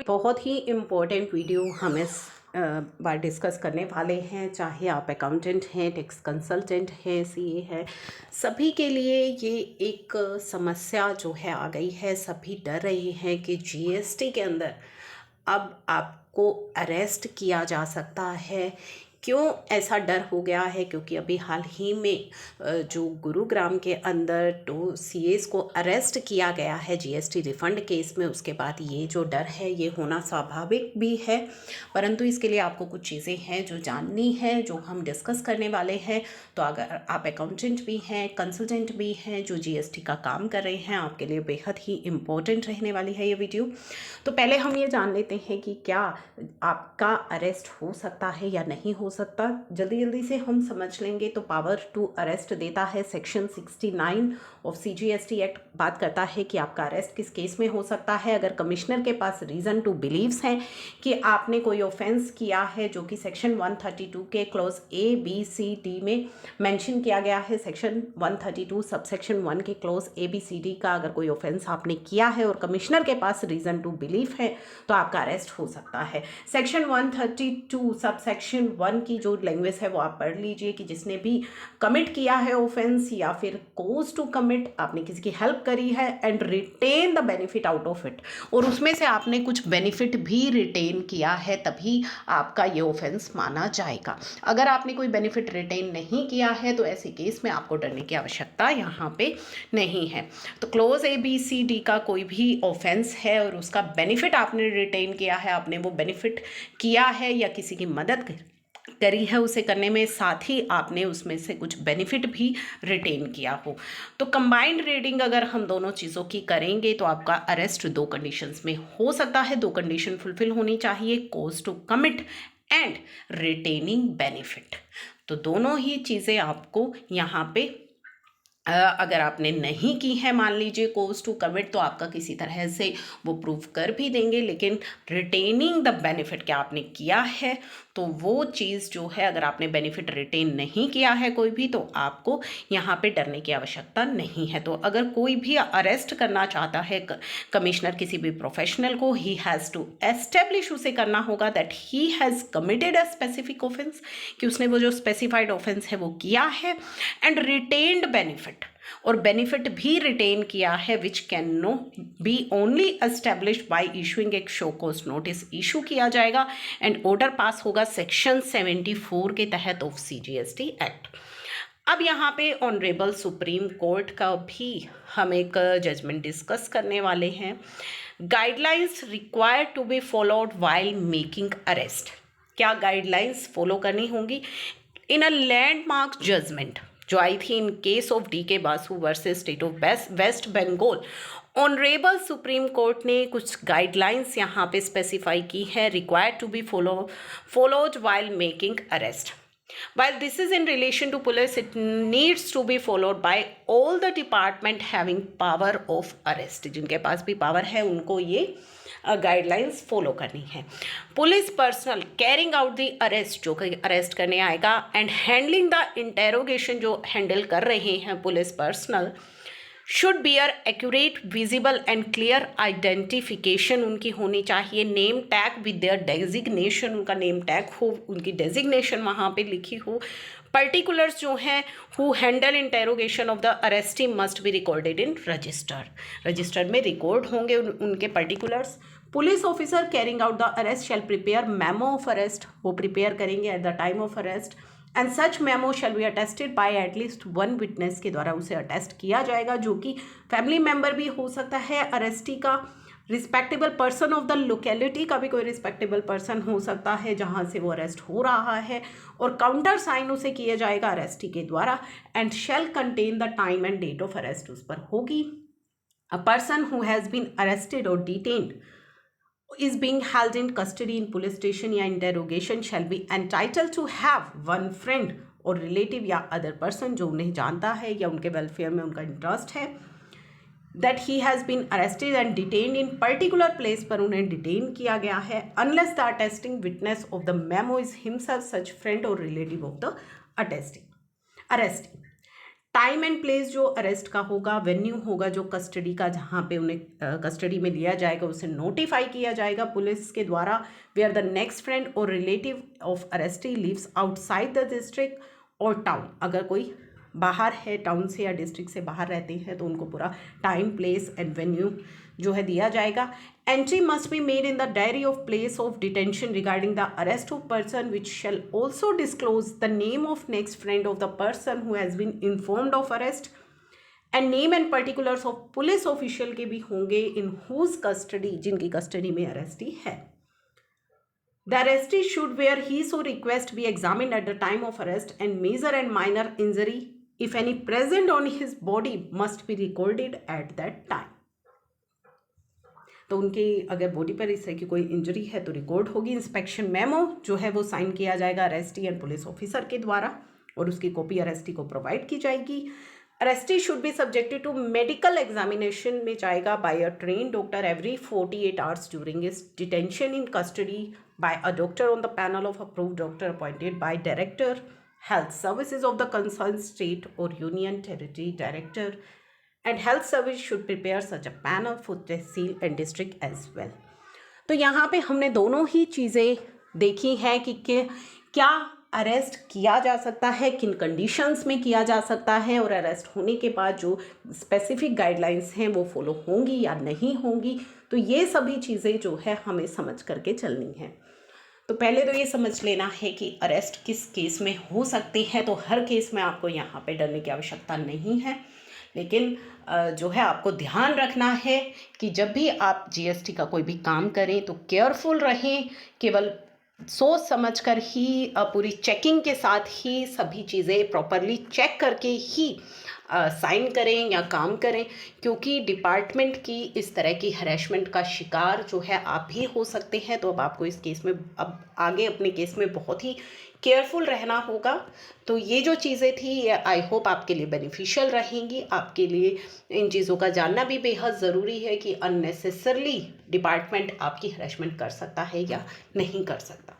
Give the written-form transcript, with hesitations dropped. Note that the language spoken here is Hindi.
बहुत ही इम्पोर्टेंट वीडियो हम इस बार डिस्कस करने वाले हैं। चाहे आप अकाउंटेंट हैं, टैक्स कंसल्टेंट हैं, सीए है, सभी के लिए ये एक समस्या जो है आ गई है। सभी डर रहे हैं कि जीएसटी के अंदर अब आपको अरेस्ट किया जा सकता है। क्यों ऐसा डर हो गया है? क्योंकि अभी हाल ही में जो गुरुग्राम के अंदर 2 सीएस को अरेस्ट किया गया है जीएसटी रिफंड केस में। उसके बाद ये जो डर है ये होना स्वाभाविक भी है, परंतु इसके लिए आपको कुछ चीज़ें हैं जो जाननी है, जो हम डिस्कस करने वाले हैं। तो अगर आप अकाउंटेंट भी हैं, कंसल्टेंट भी हैं, जो जीएसटी का काम कर रहे हैं, आपके लिए बेहद ही इम्पोर्टेंट रहने वाली है ये वीडियो। तो पहले हम ये जान लेते हैं कि क्या आपका अरेस्ट हो सकता है या नहीं हो सकता। जल्दी से हम समझ लेंगे। तो पावर टू अरेस्ट देता है सेक्शन 69 ऑफ सीजीएसटी एक्ट। बात करता है कि आपका अरेस्ट किस केस में हो सकता है। अगर कमिश्नर के पास रीज़न टू बिलीव्स हैं कि आपने कोई ऑफेंस किया है जो कि सेक्शन 132 के clause A B C D में मेंशन किया गया है। सेक्शन 132 सबसेक्शन 1 के clause A B C D का अगर कोई ऑफेंस आपने किया है और कमिश्नर के पास रीज़न टू बिलीव है तो आपका अरेस्ट हो सकता है। सेक्शन 132 सबसेक्शन 1 की जो लैंग्वेज है वो आप पढ़ लीजिए कि जिसने भी कमिट किया है ऑफेंस या फिर कोज टू कमिट, आपने किसी की हेल्प करी है and retain the benefit out of it, और उसमें से आपने कुछ बेनिफिट भी रिटेन किया है, तभी आपका ये ऑफेंस माना जाएगा। अगर आपने कोई बेनिफिट रिटेन नहीं किया है तो ऐसे केस में आपको डरने की आवश्यकता यहाँ पे नहीं है। तो clause A B C D का कोई भी ऑफेंस है और उसका बेनिफिट आपने रिटेन किया है, आपने वो बेनिफिट किया है या किसी की मदद करी है उसे करने में, साथ ही आपने उसमें से कुछ बेनिफिट भी रिटेन किया हो, तो कंबाइंड रीडिंग अगर हम दोनों चीज़ों की करेंगे तो आपका अरेस्ट 2 कंडीशंस में हो सकता है। 2 कंडीशन फुलफिल होनी चाहिए, cause to commit and retaining benefit. तो दोनों ही चीज़ें आपको यहाँ पे अगर आपने नहीं की है, मान लीजिए कोज टू कमिट, तो आपका किसी तरह से वो प्रूव कर भी देंगे, लेकिन रिटेनिंग द बेनिफिट क्या आपने किया है, तो वो चीज़ जो है, अगर आपने बेनिफिट रिटेन नहीं किया है कोई भी, तो आपको यहाँ पे डरने की आवश्यकता नहीं है। तो अगर कोई भी अरेस्ट करना चाहता है कमिश्नर किसी भी प्रोफेशनल को, ही हैज़ टू एस्टेब्लिश, उसे करना होगा that he has committed a specific offence, कि उसने वो जो स्पेसिफाइड ऑफेंस है वो किया है, एंड रिटेन्ड बेनिफिट, और बेनिफिट भी रिटेन किया है, which can no be only established by issuing एक शो कॉज नोटिस इशू किया जाएगा एंड ऑर्डर पास होगा सेक्शन 74 के तहत ऑफ सीजीएसटी एक्ट। अब यहाँ पे ऑनरेबल सुप्रीम कोर्ट का भी हम एक जजमेंट डिस्कस करने वाले हैं। Guidelines required to be followed while making arrest. क्या गाइडलाइंस फॉलो करनी होंगी इन अ लैंडमार्क जजमेंट जो आई थी in case of DK Basu versus state of West Bengal. Honourable Supreme Court ने कुछ गाइडलाइंस यहाँ पे स्पेसिफाई की है, required to be followed while making arrest. While this is in relation to police, it needs to be followed by all the department having power of arrest। जिनके पास भी पावर है उनको ये गाइडलाइंस फॉलो करनी है। Police personnel carrying out the arrest, जो कि अरेस्ट करने आएगा, एंड हैंडलिंग द इंटेरोगेशन, जो हैंडल कर रहे हैं police personnel, should bear accurate visible and clear identification उनकी होनी चाहिए। Name tag with their designation, उनका नेम टैग हो, उनकी डेजिग्नेशन वहाँ पे लिखी हो। पर्टिकुलर्स जो हैं who handle interrogation of the arrestee must be recorded in register में रिकॉर्ड होंगे उनके particulars. Police officer carrying out the arrest shall prepare memo of arrest, वो प्रिपेयर करेंगे at the time of arrest, and such memo shall be attested by at least 1 witness, के द्वारा उसे अटेस्ट किया जाएगा, जो कि फैमिली मेम्बर भी हो सकता है अरेस्टी का, respectable person of the locality का भी कोई रिस्पेक्टेबल पर्सन हो सकता है जहाँ से वो अरेस्ट हो रहा है, और काउंटर साइन उसे किया जाएगा अरेस्टी के द्वारा, and shall contain the time and date of arrest उस पर होगी। A person who has been arrested और detained is being held in custody in police station या interrogation shall be entitled to have one friend और relative या other person जो उन्हें जानता है या उनके वेलफेयर में उनका इंटरेस्ट है, that he has been arrested and detained in particular place, पर उन्हें डिटेन किया गया है, unless the attesting witness of the memo is himself such friend or relative of the arresting। Time and place जो अरेस्ट का होगा, वेन्यू होगा जो कस्टडी का, जहाँ पे उन्हें कस्टडी में लिया जाएगा, उसे नोटिफाई किया जाएगा पुलिस के द्वारा। वेयर द नेक्स्ट फ्रेंड और relative of arrestee lives outside the district और टाउन, अगर कोई बाहर है, टाउन से या डिस्ट्रिक्ट से बाहर रहते हैं, तो उनको पूरा टाइम, प्लेस एंड वेन्यू जो है दिया जाएगा। Entry must be made in the diary of place of detention regarding the arrest of person which shall also disclose the name of next friend of the person who has been informed of arrest and name and particulars of police official के भी होंगे इन हुज कस्टडी, जिनकी कस्टडी में अरेस्टी है। The arrestee should, where he so request, be examined at the time of arrest, and major and minor injury, if any present on his body, must be recorded at that time. तो उनकी अगर बॉडी पर इस तरह की कोई इंजरी है तो रिकॉर्ड होगी। इंस्पेक्शन मेमो जो है वो साइन किया जाएगा अरेस्टी एंड पुलिस ऑफिसर के द्वारा और उसकी कॉपी अरेस्टी को प्रोवाइड की जाएगी। Arrestee should be subjected to medical examination में जाएगा by a trained doctor every 48 hours during his detention in custody by a doctor on the panel of approved doctor appointed by Director Health Services of the concerned state or union territory director, and health service should prepare such a panel for tehsil and district as well. तो यहाँ पे हमने दोनों ही चीज़ें देखी हैं कि क्या अरेस्ट किया जा सकता है, किन कंडीशंस में किया जा सकता है, और अरेस्ट होने के बाद जो स्पेसिफिक गाइडलाइंस हैं वो फॉलो होंगी या नहीं होंगी। तो ये सभी चीज़ें जो है हमें समझ करके चलनी है। तो पहले तो ये समझ लेना है कि अरेस्ट किस केस में हो सकते हैं। तो हर केस में आपको यहाँ पे डरने की आवश्यकता नहीं है, लेकिन जो है आपको ध्यान रखना है कि जब भी आप जीएसटी का कोई भी काम करें तो केयरफुल रहें, केवल सोच समझ कर ही, पूरी चेकिंग के साथ ही सभी चीज़ें प्रॉपरली चेक करके ही साइन करें या काम करें, क्योंकि डिपार्टमेंट की इस तरह की हरेसमेंट का शिकार जो है आप भी हो सकते हैं। तो अब आपको इस केस में, अब आगे अपने केस में बहुत ही केयरफुल रहना होगा। तो ये जो चीज़ें थी ये आई होप आपके लिए बेनिफिशियल रहेंगी। आपके लिए इन चीज़ों का जानना भी बेहद ज़रूरी है कि अननेसेसरली डिपार्टमेंट आपकी हरेसमेंट कर सकता है या नहीं कर सकता।